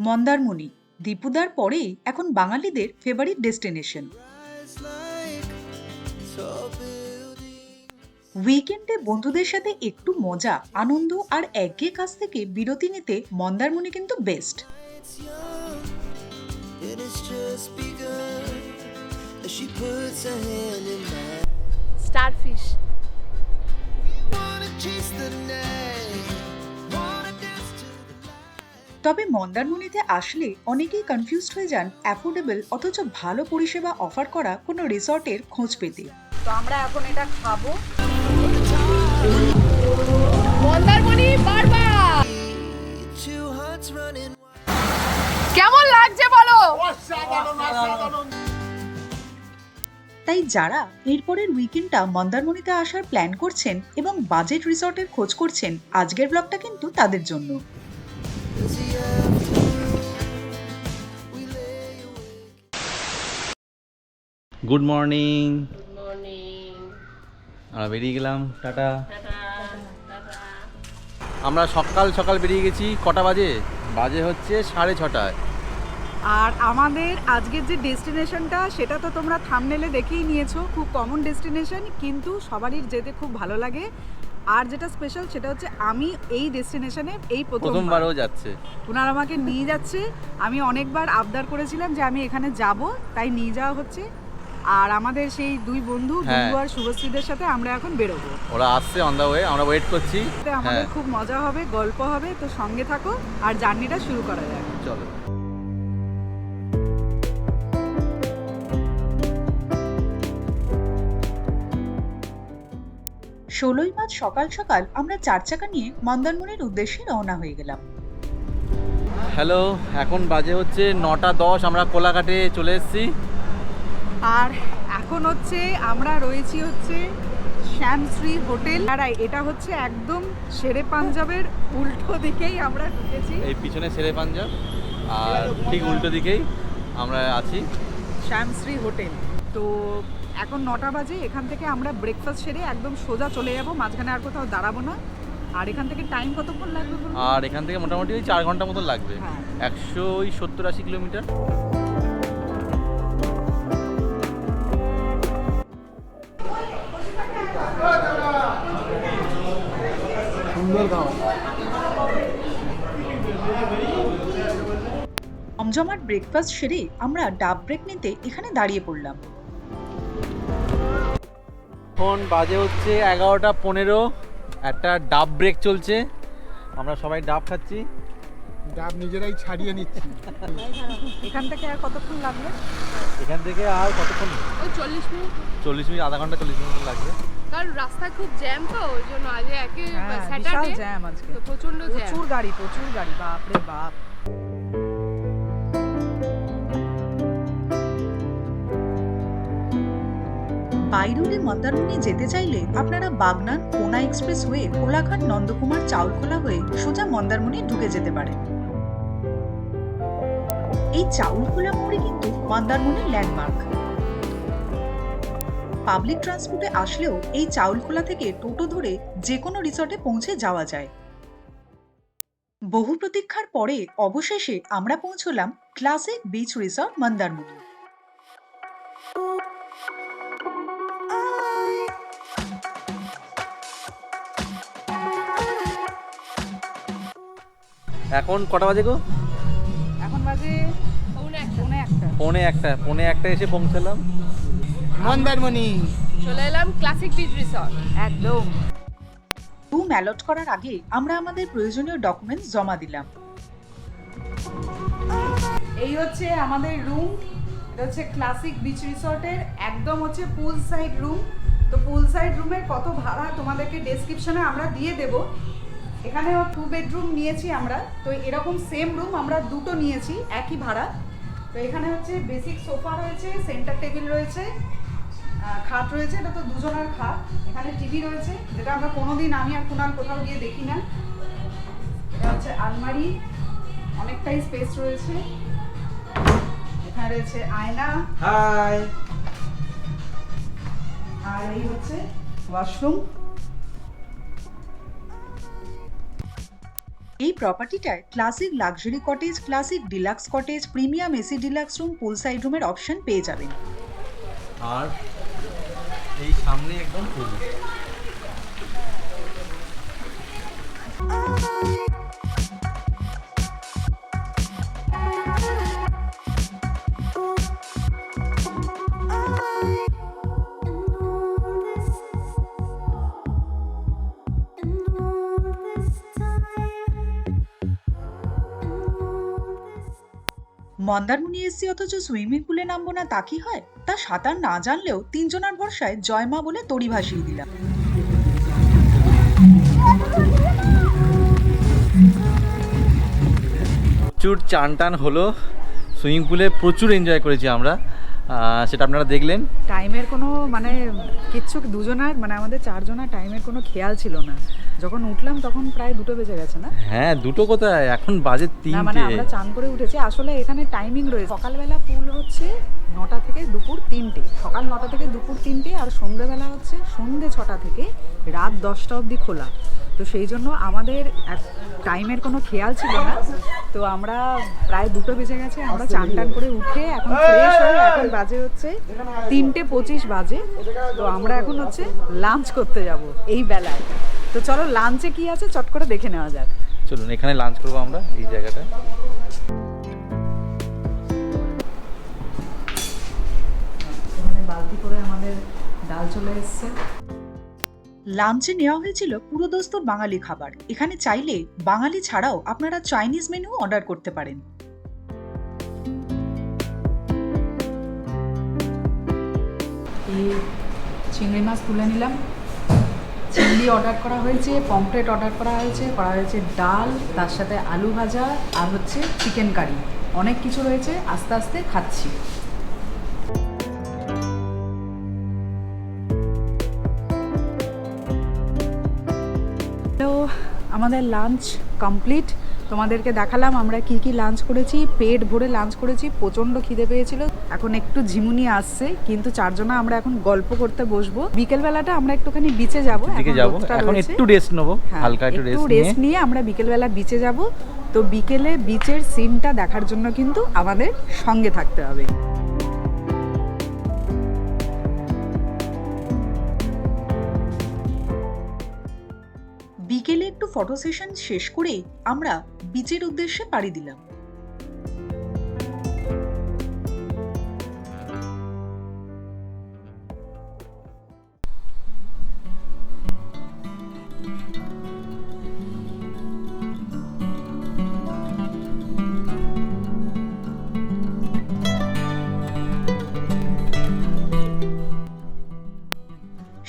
মন্দারমণি দীপুদার পরেই এখন বাঙালিদের ফেভারিট ডেস্টিনেশন। উইকেন্ডে বন্ধুদের সাথে একটু মজা, আনন্দ আর একঘেয়ে কাজ থেকে বিরতি নিতে মন্দারমণি কিন্তু বেস্ট। স্টারফিশ। তবে মন্দারমণিতে আসলে অনেকেই কনফিউজড হয়ে যান অ্যাফোর্ডেবল অথচ ভালো পরিষেবা অফার করা কোনো রিসর্টের খোঁজ পেতে। তো আমরা এখন এটা খাবো। মন্দারমণি বারবার কেমন লাগছে বলো? তাই যারা এরপরের উইকেন্ডটা মন্দারমণিতে আসার প্ল্যান করছেন এবং বাজেট রিসর্টের খোঁজ করছেন, আজকের ব্লগটা কিন্তু তাদের জন্য। Good morning. আমরা বেরিয়ে গেলাম, টাটা। আমরা সকাল সকাল বেরিয়ে গেছি। কটা বাজে? বাজে হচ্ছে 6:30। আর আমাদের আজকের যে ডেস্টিনেশনটা সেটা তো তোমরা থাম্বনেলে দেখেই নিয়েছো, খুব কমন ডেস্টিনেশন, কিন্তু সবারই যেতে খুব ভালো লাগে। আর যেটা স্পেশাল সেটা হচ্ছে আমি এই ডেস্টিনেশনে এই প্রথমবারও যাচ্ছে। ওনারা আমাকে নিয়ে যাচ্ছে। আমি অনেকবার আবদার করেছিলাম যে আমি এখানে যাব, তাই নিয়ে যাওয়া হচ্ছে। আর আমাদের সেই দুই বন্ধু দুলু আর শুভশ্রীদের সাথে আমরা এখন বেরোবো। ওরা আসছে অন দা ওয়ে, আমরা ওয়েট করছি। আমাদের খুব মজা হবে, গল্প হবে, তো সঙ্গে থাকো আর জার্নিটা শুরু করা যাক। চলো। 16ই মার্চ সকাল সকাল আমরা 4 চাকা নিয়ে মন্দারমণির উদ্দেশ্যে রওনা হয়ে গেলাম। হ্যালো, এখন বাজে হচ্ছে 9:10। আমরা কোলাঘাটে চলে এসেছি। আর এখন হচ্ছে আমরা রয়েছি হচ্ছে শ্যামশ্রী হোটেল। আর এটা হচ্ছে একদম শেরে পাঞ্জাবের উল্টো দিকেই আমরা ঢুকেছি। এই পিছনে শেরে পাঞ্জাব আর ঠিক উল্টো দিকেই আমরা আছি, শ্যামশ্রী হোটেল। তো এখন 9টা বাজে। এখান থেকে আমরা ব্রেকফাস্ট সেরে একদম সোজা চলে যাব, মাঝখানে আর কোথাও দাঁড়াবো না। আর এখান থেকে টাইম কতক্ষণ লাগবে? আর এখান থেকে মোটামুটি ওই 4 ঘন্টা মতো লাগবে। 170-80 কিলোমিটার। জমজমাট ব্রেকফাস্ট সেরে আমরা ডাব ব্রেক নিতে এখানে দাঁড়িয়ে পড়লাম। এখন বাজে হচ্ছে 11:15। একটা ডাব ব্রেক চলছে, আমরা সবাই ডাব খাচ্ছি, ডাব নিজেরাই ছাড়িয়ে নিচ্ছি। এখান থেকে আর কতক্ষণ লাগবে? এখান থেকে আর কতক্ষণ? ওই 40 মিনিট। 40 মিনিট, আধা ঘন্টা 40 মিনিট লাগবে। কারণ রাস্তা খুব জ্যাম, তো ওই জন্য আজ একে স্যাটারডে জ্যাম আজকে, তো প্রচন্ড জ্যাম, প্রচুর গাড়ি বাপ রে বাপ। বাই রোডে মন্দারমণি যেতে চাইলে আপনারা বাগনান কোনা এক্সপ্রেস হয়ে কোলাঘাট নন্দকুমার চাউলখোলা হয়ে সোজা মন্দারমণি ঢুকে যেতে পারেন। এই চাউলখোলা মোড়ে কিন্তু মন্দারমণির ল্যান্ডমার্ক। পাবলিক ট্রান্সপোর্টে আসলেও এই চাউলখোলা থেকে টোটো ধরে যে কোনো রিসর্টে পৌঁছে যাওয়া যায়। বহু প্রতীক্ষার পরে অবশেষে আমরা পৌঁছলাম ক্লাসিক বিচ রিসর্ট মন্দারমণি। এখন কটা বাজে গো? এখন বাজে 1:45 এসে পৌঁছালাম মন্দারমণি। চলে এলাম ক্লাসিক বিচ রিসর্ট। একদম। রুম অ্যালট করার আগে আমরা আমাদের প্রয়োজনীয় ডকুমেন্টস জমা দিলাম। এই হচ্ছে আমাদের রুম। এটা হচ্ছে ক্লাসিক বিচ রিসর্টের একদম হচ্ছে পুল সাইড রুম। তো পুল সাইড রুমের কত ভাড়া তোমাদেরকে ডেসক্রিপশনে আমরা দিয়ে দেব। এখানে 2 বেডরুম নিয়েছি আমরা, তো এরকম সেম রুম আমরা দুটো নিয়েছি একই ভাড়া। তো এখানে হচ্ছে বেসিক সোফা রয়েছে, সেন্টার টেবিল রয়েছে, খাট রয়েছে, এটা তো দুজনের খাট। এখানে টিভি রয়েছে, যেটা আমরা কোনোদিন আমি আর কুনাল কোথাও গিয়ে দেখি না। এটা হচ্ছে আলমারি, অনেকটাই স্পেস রয়েছে। এখানে রয়েছে আয়না, হাই, আর এই হচ্ছে ওয়াশরুম। এই প্রপার্টিটায় classic luxury cottage, classic deluxe cottage, premium AC deluxe room, pool side রুমের অপশন পেয়ে যাবেন। আর এই সামনে একদম পুল। মন্দারমণি এসছি অথচ সুইমিং পুলে নামবো না তা কি হয়? তা সাঁতার না জানলেও তিনজনার ভরসায় জয় মা বলে তড়ি ভাসিয়ে দিলাম। প্রচুর চান টান হলো, সুইমিং পুলে প্রচুর এনজয় করেছি আমরা, সেটা আপনারা দেখলেন। টাইমের কোনো মানে কিচ্ছু, দুজনার মানে আমাদের চারজনের টাইমের কোনো খেয়াল ছিল না। যখন উঠলাম তখন প্রায় 2টো বেজে গেছে না? হ্যাঁ, 2টো কোথায়, এখন বাজে না মানে 3টে। আমরা চান করে উঠেছি। আসলে এখানে টাইমিং রয়েছে, সকালবেলা পুল হচ্ছে 9টা থেকে দুপুর 3টে, সকাল 9টা থেকে দুপুর 3টে, আর সন্ধ্যেবেলা হচ্ছে সন্ধ্যে 6টা থেকে রাত 10টা অবধি খোলা। তো সেই জন্য আমাদের টাইমের কোনো খেয়াল ছিল না। তো আমরা প্রায় 2টো বেজে গেছে, আমরা চান টান করে উঠে এখন ফ্রেশ হয়ে এখন বাজে হচ্ছে 3:25 বাজে। তো আমরা এখন হচ্ছে লাঞ্চ করতে যাব এই বেলায়। তো চলো লাঞ্চে কি আছে চট করে দেখে নেওয়া যাক। চলুন, এখানে লাঞ্চ করবো আমরা এই জায়গাটায়। এখানে বালতি করে আমাদের ডাল চলে এসছে। লাঞ্চে নেওয়া হয়েছিল পুরোদস্তুর বাঙালি খাবার। এখানে চাইলে বাঙালি ছাড়াও আপনারা চাইনিজ মেনু অর্ডার করতে পারেন। এই চিংড়ি মাছ তুলে নিলাম, চিংড়ি অর্ডার করা হয়েছে, পমফ্রেট অর্ডার করা হয়েছে ডাল, তার সাথে আলু ভাজা আর হচ্ছে চিকেন কারি, অনেক কিছু রয়েছে। আস্তে আস্তে খাচ্ছি। তো আমাদের লাঞ্চ কমপ্লিট, তোমাদেরকে দেখালাম আমরা কি কি লাঞ্চ করেছি। পেট ভরে লাঞ্চ করেছি, প্রচণ্ড খিদে পেয়েছিল। এখন একটু ঝিমুনি আসছে, কিন্তু চারজনা আমরা এখন গল্প করতে বসবো। বিকেলবেলাটা আমরা একটুখানি বিচে যাবো, এখন একটু রেস্ট নেবো, হালকা একটু রেস্ট নিয়ে আমরা বিকেলবেলা বিচে যাব। তো বিকেলে বিচের সিনটা দেখার জন্য কিন্তু আমাদের সঙ্গে থাকতে হবে। বিকেলে একটু ফটো সেশন শেষ করে আমরা বিচের উদ্দেশ্যে পাড়ি দিলাম।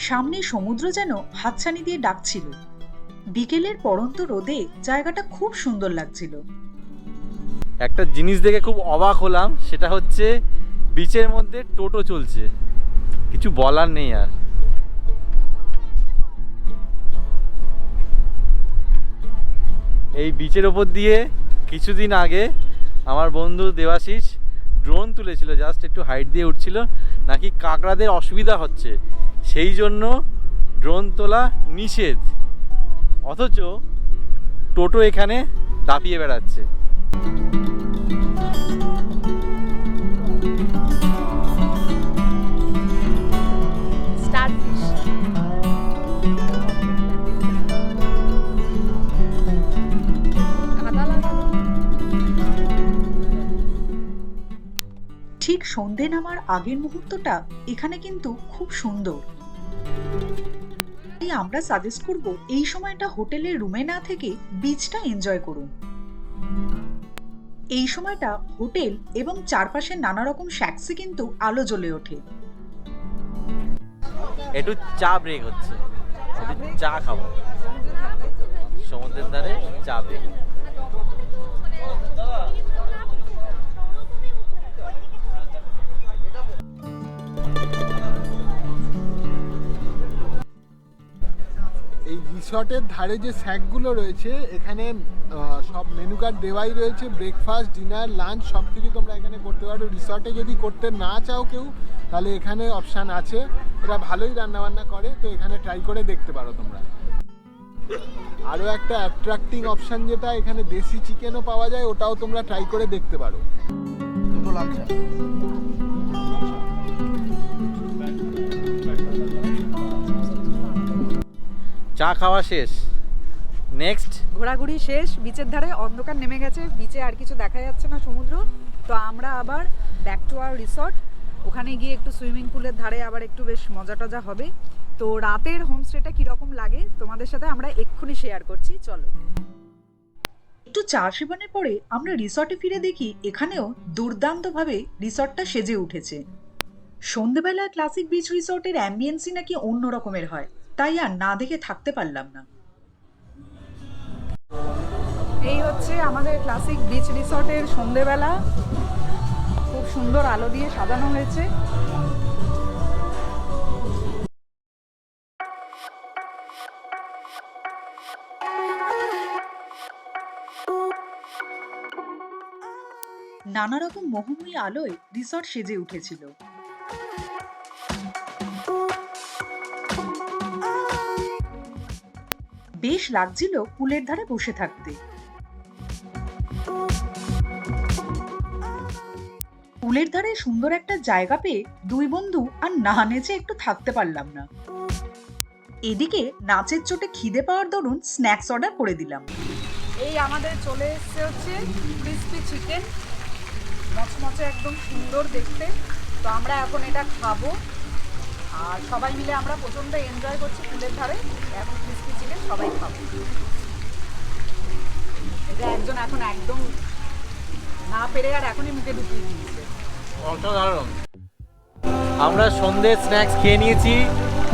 সামনে সমুদ্র যেন হাতছানি দিয়ে ডাকছিল। বিকেলের পড়ন্ত রোদে জায়গাটা খুব সুন্দর লাগছিল। একটা জিনিস দেখে খুব অবাক হলাম, সেটা হচ্ছে বিচের মধ্যে টোটো চলছে, কিছু বলার নেই আর। এই বিচের ওপর দিয়ে কিছুদিন আগে আমার বন্ধু দেবাশিস ড্রোন তুলেছিল, জাস্ট একটু হাইট দিয়ে উঠছিল, নাকি কাঁকড়াদের অসুবিধা হচ্ছে সেই জন্য ড্রোন তোলা নিষেধ, অথচ টোটো এখানে দাপিয়ে বেড়াচ্ছে। স্টারফিশ। ঠিক সন্ধে নামার আগের মুহূর্তটা এখানে কিন্তু খুব সুন্দর। তাই আমরা সাজেস্ট করব এই সময়টা হোটেলের রুমে না থেকে বিচটা এনজয় করুন। এই সময়টা হোটেল এবং চারপাশের নানা রকম শ্যাক্সে কিন্তু আলো জ্বলে ওঠে। একটু চা ব্রেক হচ্ছে, একটু চা খাবো সমুদ্রের ধারে, চা ব্রেক। এই রিসর্টের ধারে যে স্যাকগুলো রয়েছে এখানে সব মেনু কার্ড দেওয়াই রয়েছে, ব্রেকফাস্ট, ডিনার, লাঞ্চ সব কিছু তোমরা এখানে করতে পারো। রিসর্টে যদি করতে না চাও কেউ, তাহলে এখানে অপশান আছে, এরা ভালোই রান্নাবান্না করে, তো এখানে ট্রাই করে দেখতে পারো তোমরা। আরও একটা অ্যাট্রাক্টিং অপশন যেটা এখানে দেশি চিকেনও পাওয়া যায়, ওটাও তোমরা ট্রাই করে দেখতে পারো। দুটো লাল চা। চা খাওয়া শেষ, নেক্সট ঘোরাঘুরি শেষ, বিচের ধারে অন্ধকার নেমে গেছে, বিচে আর কিছু দেখা যাচ্ছে না সমুদ্র। তো আমরা আবার ব্যাক টু আওয়ার রিসর্ট, ওখানে গিয়ে একটু সুইমিং পুলের ধারে আবার একটু বেশ মজা টজা হবে। তো রাতের হোমস্টেটা কীরকম লাগে তোমাদের সাথে আমরা এক্ষুনি শেয়ার করছি, চলো। একটু চা সেবনের পরে আমরা রিসর্টে ফিরে দেখি এখানেও দুর্দান্তভাবে রিসর্টটা সেজে উঠেছে। সন্ধেবেলা ক্লাসিক বিচ রিসর্টের অ্যাম্বিয়েন্সই নাকি অন্য রকমের হয়, তাই আর না দেখে থাকতে পারলাম না। এই হচ্ছে আমাদের ক্লাসিক বিচ রিসর্টের সন্ধেবেলা, খুব সুন্দর আলো দিয়ে সাজানো হয়েছে। নানা রকম মোহময়ী আলোয় রিসর্ট সেজে উঠেছিল। বেশ লাগছিল পুলের ধারে বসে থাকতে। পুলের ধারে সুন্দর একটা জায়গা পেয়ে দুই বন্ধু আর না নেচে একটু থাকতে পারলাম না। এদিকে নাচের চোটে খিদে পাওয়ার দরুন স্ন্যাক্স অর্ডার করে দিলাম। এই আমাদের চলে এসছে হচ্ছে ক্রিসপি চিকেন, মচমচে একদম সুন্দর দেখতে। তো আমরা এখন এটা খাবো আর সবাই মিলে আমরা প্রচণ্ড এনজয় করছি পুলের ধারে। এখন ক্রিসপি চিকেন সবাই খাবো। এটা একজন এখন একদম না পেরে আর এখনই মুখে ঢুকিয়ে দিয়েছে। অসাধারণ। আমরা সন্ধ্যে স্ন্যাক্স খেয়ে নিয়েছি,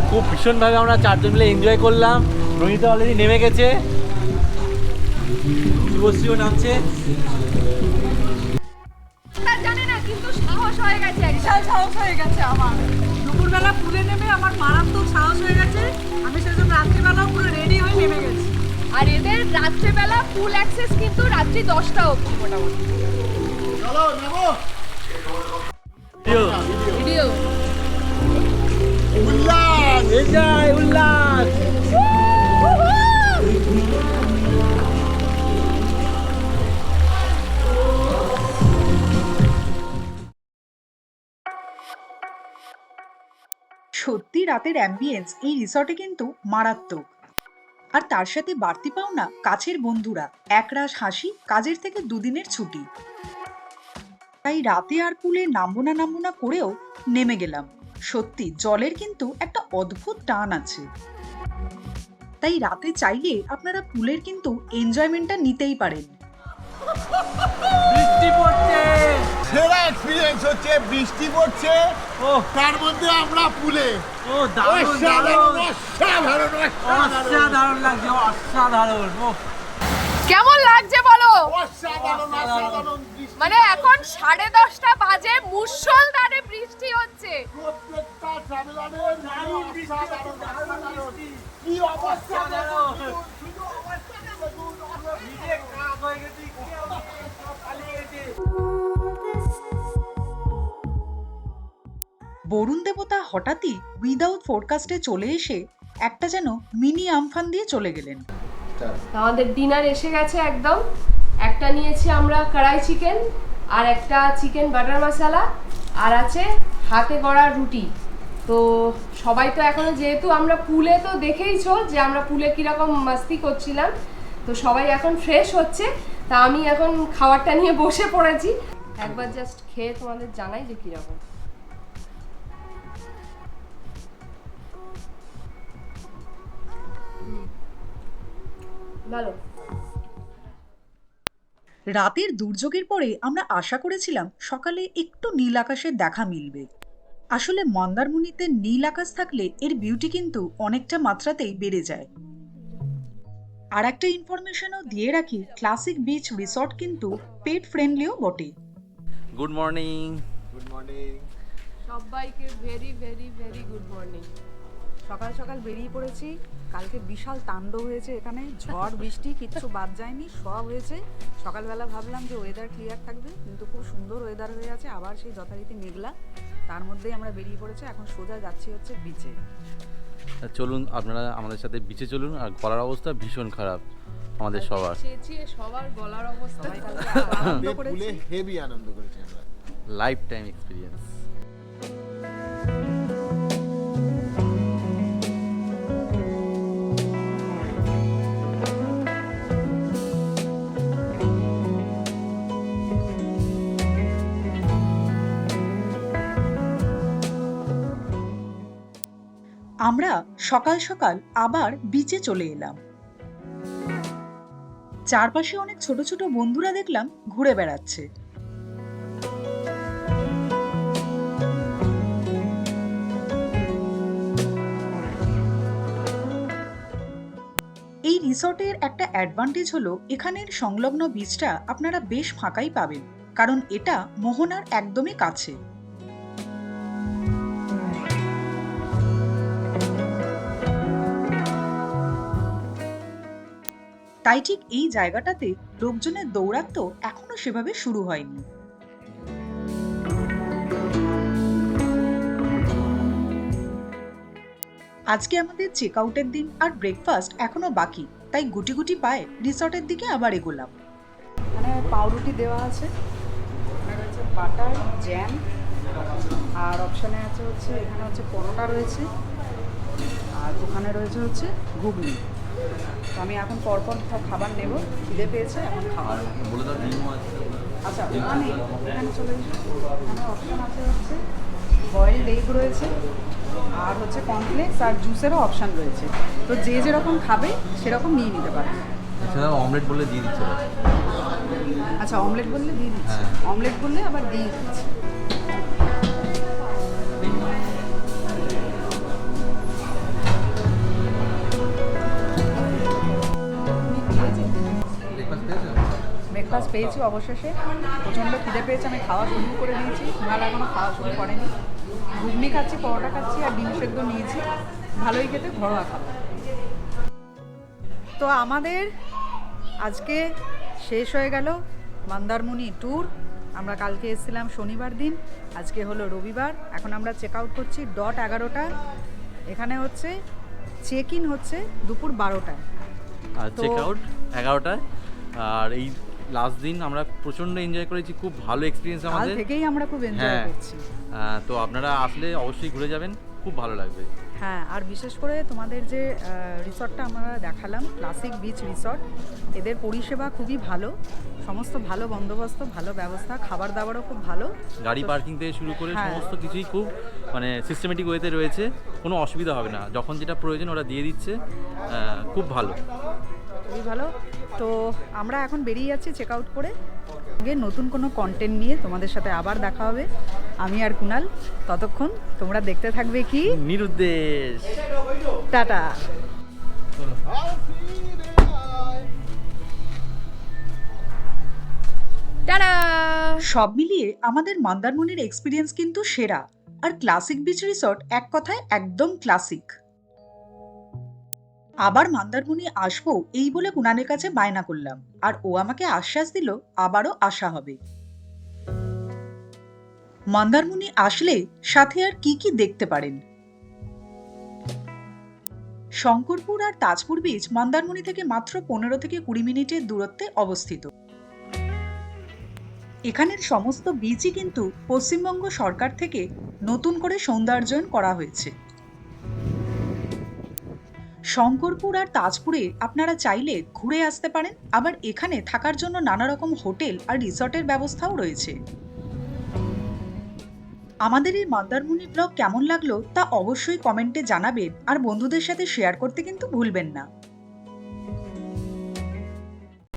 খুব ভীষণভাবে আমরা চারজন মিলে এনজয় করলাম। রোহিত অলরেডি নেমে গেছে, শুভশ্রীও নামছে। জানে না কিন্তু সাহস হয়ে গেছে, বিশাল সাহস হয়ে গেছে আমার। দুপুরবেলা পুলে নেমে আমার মারাত্মক সাহস হয়ে গেছে। আমি সেজন্য রাত্রিবেলাও পুরো রেডি হয়ে নেমে গেছি। আর এদের রাত্রেবেলা ফুল অ্যাক্সেস কিন্তু রাত্রি 10টা অবধি মোটামুটি। চলো নেবো। ভিডিও উল্লাস, এনজয়, উল্লাস। সত্যি রাতের অ্যাম্বিয়েন্স এই রিসর্টে কিন্তু মারাত্মক। আর তার সাথে বাড়তি পাওনা কাছের বন্ধুরা, একরাশ হাসি, কাজের থেকে দুদিনের ছুটি। তাই রাতে আর পুলে নামবো না করেও নেমে গেলাম। সত্যি জলের কিন্তু একটা অদ্ভুত টান আছে। তাই রাতে চাইলে আপনারা পুলের কিন্তু এনজয়মেন্টটা নিতেই পারেন। বৃষ্টি পড়ছে, সেরা এক্সপিরিয়েন্স হচ্ছে বৃষ্টি পড়ছে, তার মধ্যে আমরা পুলে। ও দারুণ দারুণ, অসাধারণ, অসাধারণ লাগছে, অসাধারণ। কেমন লাগছে বলো? অসাধারণ বৃষ্টি। মানে এখন 10:30 বাজে, মুষলধারে বৃষ্টি হচ্ছে। প্রত্যেকটা ট্রাভেলারের দারুণ বৃষ্টি, কি অবস্থা দেখো, শুধু অবস্থা দেখো, ভিজে কাক হয়ে গেছি, সব পালিয়ে গেছে। বরুণ দেবতা হঠাৎই উইদাউট ফোরকাস্টে চলে এসে একটা যেন মিনি আমফান দিয়ে চলে গেলেন। আমাদের ডিনার এসে গেছে একদম। একটা নিয়েছি আমরা কড়াই চিকেন, আর একটা চিকেন বাটার মশলা, আর আছে হাতে গড়া রুটি। তো সবাই তো এখনো, যেহেতু আমরা পুলে, তো দেখেইছো যে আমরা পুলে কীরকম মাস্তি করছিলাম, তো সবাই এখন ফ্রেশ হচ্ছে। তা আমি এখন খাবারটা নিয়ে বসে পড়েছি, একবার জাস্ট খেয়ে তোমাদের জানাই যে কীরকম। ভালো। রাতের দুর্যোগের পরে আমরা আশা করেছিলাম সকালে একটু নীল আকাশের দেখা মিলবে। আসলে মন্দারমণিতে নীল আকাশ থাকলে এর বিউটি কিন্তু অনেকটা মাত্রাতেই বেড়ে যায়। আর একটা ইনফরমেশনও দিয়ে রাখি, ক্লাসিক বিচ রিসর্ট কিন্তু পেট ফ্রেন্ডলিও বটে। Good morning. Good morning. সবাইকে very very very good morning. সকাল সকাল বেরিয়ে পড়েছি। কালকে বিশাল তাণ্ডব হয়েছে এখানে, ঝড় বৃষ্টি কিচ্ছু বাদ যায়নি, সব হয়েছে। সকালবেলা ভাবলাম যে ওয়েদার ক্লিয়ার থাকবে, কিন্তু খুব সুন্দর ওয়েদার হয়ে আছে, আবার সেই যথারীতি মেঘলা। তার মধ্যেই আমরা বেরিয়ে পড়েছি, এখন সোজা যাচ্ছি হচ্ছে বিচে। চলুন আপনারা আমাদের সাথে বিচে চলুন। আর গলার অবস্থা ভীষণ খারাপ আমাদের সবার। চেঁচিয়ে সবার গলার অবস্থা আনন্দ করেছি। পুলে হেভি আনন্দ করেছি আমরা। Life time experience. আমরা সকাল সকাল আবার বিচে চলে এলাম। চারপাশে অনেক ছোট ছোট বন্ধুরা দেখলাম ঘুরে বেড়াচ্ছে। এই রিসর্টের একটা অ্যাডভান্টেজ হলো এখানের সংলগ্ন বিচটা আপনারা বেশ ফাঁকাই পাবেন, কারণ এটা মোহনার একদমই কাছে। তাই ঠিক এই জায়গাটাতে লোকজনের দৌরাত্ম্য এখনো সেভাবে শুরু হয়নি। আজকে আমাদের চেক আউটের দিন আর ব্রেকফাস্ট এখনো বাকি, তাই গুটি গুটি পায়ে রিসর্টের দিকে আবার এগোলাম। মানে পাউরুটি দেওয়া আছে, এখানে রয়েছে বাটার জ্যাম, আর অপশানে আছে হচ্ছে এখানে হচ্ছে পরোটা রয়েছে, আর ওখানে রয়েছে হচ্ছে ঘুগনি। তো আমি এখন পরপর সব খাবার নেব, খিদে পেয়েছে এখন খাবার। বলে দাও ডিমও আছে। আচ্ছা ওখানে এখানে চলে এসো, এখানে অপশান আছে হচ্ছে বয়েলড এগ রয়েছে, আর হচ্ছে কর্নফ্লেক্স আর জুসেরও অপশান রয়েছে। তো যে যেরকম খাবে সেরকম নিয়ে নিতে পারে। এছাড়া অমলেট বলে দিয়ে দিচ্ছে। আচ্ছা অমলেট বললে দিয়ে দিচ্ছি, হ্যাঁ। অমলেট বললে আবার দিয়ে দিচ্ছি। ব্রেকফাস্ট পেয়েছি অবশেষে, প্রচণ্ড খিদে পেয়েছে, আমি খাওয়া শুরু করে দিয়েছি, ভালো এখনও খাওয়া শুরু করেনি। ঘুগনি খাচ্ছি, পরোটা খাচ্ছি আর ডিম সেদ্ধ নিয়েছি, ভালোই খেতে, ঘরোয়া খাবার। তো আমাদের আজকে শেষ হয়ে গেল মন্দারমণি ট্যুর। আমরা কালকে এসেছিলাম শনিবার দিন, আজকে হলো রবিবার। এখন আমরা চেক আউট করছি 11:00। এখানে হচ্ছে চেক ইন হচ্ছে দুপুর 12টায়, আর তো- চেক আউট 11টায়। আর এই লাস্ট দিন আমরা প্রচণ্ড এনজয় করেছি, খুব ভালো এক্সপিরিয়েন্স কাল আমাদের। থেকেই আমরা খুব এনজয় হ্যাঁ। করছি। তো আপনারা আসলে অবশ্যই ঘুরে যাবেন, খুব ভালো লাগবে। হ্যাঁ, আর বিশেষ করে তোমাদের যে রিসর্টটা আমরা দেখালাম, ক্লাসিক বিচ রিসর্ট, এদের পরিষেবা খুবই ভালো, সমস্ত ভালো বন্দোবস্ত, ভালো ব্যবস্থা, খাবার দাবারও খুব ভালো। গাড়ি তো- পার্কিং থেকে শুরু করে হ্যাঁ। সমস্ত কিছুই খুব মানে সিস্টেমেটিক ওয়েতে রয়েছে, কোনো অসুবিধা হবে না। যখন যেটা প্রয়োজন ওরা দিয়ে দিচ্ছে, খুব ভালো। খুবই ভালো। তো আমরা এখন বেরিয়ে যাচ্ছি চেক আউট করে। আগে নতুন কোনো কন্টেন্ট নিয়ে তোমাদের সাথে আবার দেখা হবে, আমি আর কুনাল। ততক্ষণ তোমরা দেখতে থাকবে কি নিরুদ্দেশ। টাটা। টাটা। সব মিলিয়ে আমাদের মন্দারমণির এক্সপিরিয়েন্স কিন্তু সেরা। আর ক্লাসিক বিচ রিসর্ট এক কথায় একদম ক্লাসিক। আবার মন্দারমণি আসবো এই বলে কুনালের কাছে বায়না করলাম, আর ও আমাকে আশ্বাস দিল আবারও আসা হবে। মন্দারমণি আসলে সাথে আর কি কি দেখতে পারেন? শঙ্করপুর আর তাজপুর বিচ মন্দারমণি থেকে মাত্র 15 থেকে 20 মিনিটের দূরত্বে অবস্থিত। এখানের সমস্ত বিচই কিন্তু পশ্চিমবঙ্গ সরকার থেকে নতুন করে সৌন্দর্যায়ন করা হয়েছে। শঙ্করপুর আর তাজপুরে আপনারা চাইলে ঘুরে আসতে পারেন, আবার এখানে থাকার জন্য নানা রকম হোটেল আর রিসর্টের ব্যবস্থাও রয়েছে। আমাদের এই মন্দারমণি ব্লগ কেমন লাগলো তা অবশ্যই কমেন্টে জানাবেন, আর বন্ধুদের সাথে শেয়ার করতে কিন্তু ভুলবেন না।